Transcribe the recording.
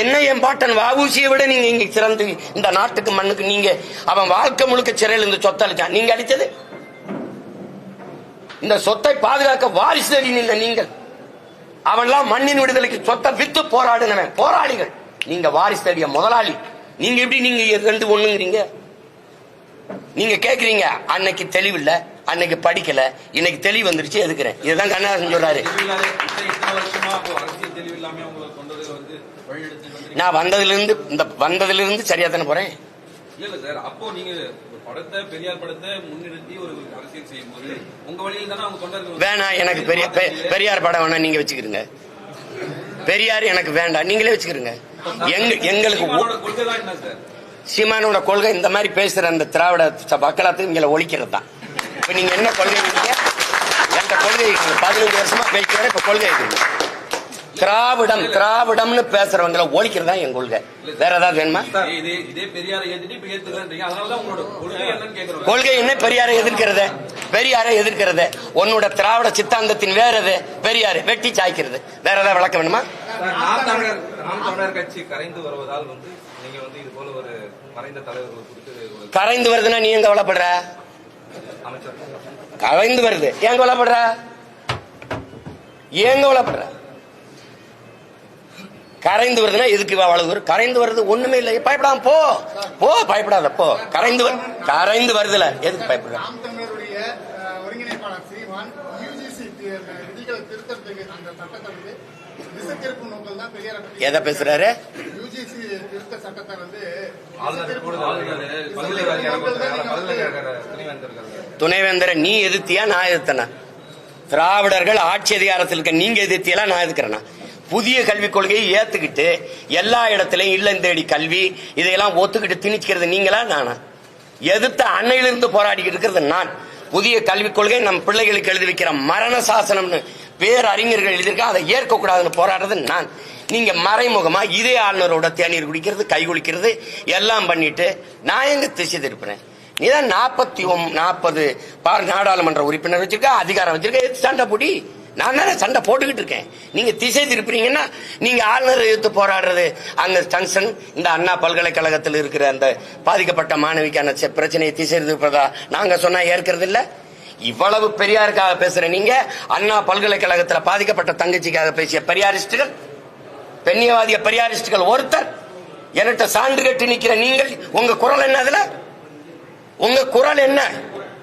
என்ன என் பாட்டன் வஉசியை விட நீங்க இங்க சிறந்து இந்த நாட்டுக்கு மண்ணுக்கு நீங்க அவன் வாழ்க்கை முழுக்க சிறையில் இந்த சொத்தை அளிச்சான். நீங்க அளித்தது இந்த சொத்தை பாதுகாக்க வாரிசு தேடி நின்ற நீங்கள். அவன்லாம் மண்ணின் விடுதலைக்கு சொத்தை வித்து போராடினவன் போராளிகள். நீங்க வாரிசு தேடிய முதலாளி. நீங்க எப்படி நீங்க ரெண்டு ஒண்ணுங்கிறீங்க? நீங்க கேக்குறீங்க அன்னைக்கு தெளிவில்லை, அன்னைக்கு படிக்கல, இன்னைக்கு தெளிவு வந்துருச்சு எதுக்குறேன். இதுதான் கண்ணதாசன் சொல்றாரு. நான் வந்ததிலிருந்து சரியா தானே போறேன். வேணாம் எனக்கு பெரியார் படம் வேணா, நீங்க வச்சுக்கிறீங்க. பெரியார் எனக்கு வேண்டாம், நீங்களே வச்சுக்கிறீங்க. எங்களுக்கு சீமானோட கொள்கை இந்த மாதிரி பேசுற அந்த திராவிட மக்களாத்துக்கு இங்க ஒழிக்கிறது தான். இப்ப நீங்க என்ன கொள்கை? எந்த கொள்கை 15 வருஷமா பேசுற இப்ப கொள்கை திராவிடம்னு பேசுறவங்களை ஒழிக்கிறதா என் கொள்கை. வேற ஏதாவது வேணுமா? கொள்கை என்ன? பெரியாரை எதிர்க்கிறது. உன்னோட திராவிட சித்தாந்தத்தின் வேற எது? பெரியாரு வெட்டி சாய்க்கிறது. வேற ஏதாவது விளக்கம் வேணுமா? கட்சி கரைந்து வருவதால் நீங்க இது போல ஒரு மறைந்த தலைவர்கள் கரைந்து வருதுன்னா நீ எங்க கவலைப்படுற? கரைந்து வருது ஏன் கவலைப்படுற? கரைந்து வருதுன்னா எதுக்கு அவ்வளவு? கரைந்து வருது ஒண்ணுமே இல்லை, பயப்படாம போ. பயப்படாத போ. கரைந்து வருதுல எதுக்கு பயப்படுற? ஒருங்கிணைப்பாளர் சீமான் யுஜிசி விதிகளை திருத்தத்துக்கு அந்த சட்டத்தை எதை பேசுறாரு? துணைவேந்தரை நீ எதிர்த்தியா நான் எதிர்த்தனா? திராவிடர்கள் ஆட்சி அதிகாரத்தில் இருக்க நீங்க எதிர்த்தியா நான் எதிர்க்கிறேன்னா? புதிய கல்விக் கொள்கையை ஏத்துக்கிட்டு எல்லா இடத்திலையும் இல்லம் தேடி கல்வி இதையெல்லாம் ஒத்துக்கிட்டு திணிக்கிறது நீங்களா நானா? எதிர்த்த அன்னையிலிருந்து போராடிக்கிட்டு இருக்கிறது நான். புதிய கல்விக் கொள்கை நம் பிள்ளைகளுக்கு எழுதி வைக்கிற மரண சாசனம்னு பேரறிஞர்கள் எழுதியிருக்கா, அதை ஏற்கக்கூடாதுன்னு போராடுறது நான். நீங்க மறைமுகமா இதே ஆளுநரோட தேநீர் குடிக்கிறது, கை குளிக்கிறது எல்லாம் பண்ணிட்டு நான் எங்க திசை திருப்புறேன்? நீதான் 40 நாடாளுமன்ற உறுப்பினர் வச்சிருக்க, அதிகாரம் வச்சிருக்க, சண்டை போடி. நான் தானே சண்டை போட்டுக்கிட்டு இருக்கேன். நீங்க திசை திருப்புறீங்கன்னா நீங்க ஆளுநர் எதிர்த்து போராடுறது அங்க ஜங்ஷன் இந்த அண்ணா பல்கலைக்கழகத்தில் இருக்கிற அந்த பாதிக்கப்பட்ட மாணவிக்கான பிரச்சனையை திசை திருப்பதா நாங்க சொன்னா ஏற்கிறது இல்ல. இவ்வளவு பெரியாருக்காக பேசுற நீங்க அண்ணா பல்கலைக்கழகத்தில் பாதிக்கப்பட்ட தங்கச்சிக்காக பேசிய பெரியாரிஸ்டுகள், பெண்ணியவாதிய பெரியாரிஸ்டுகள் ஒருத்தர் என்கிட்ட சான்று கட்டி நிக்கிற நீங்கள் உங்க குரல் என்ன? அதுல உங்க குரல் என்ன?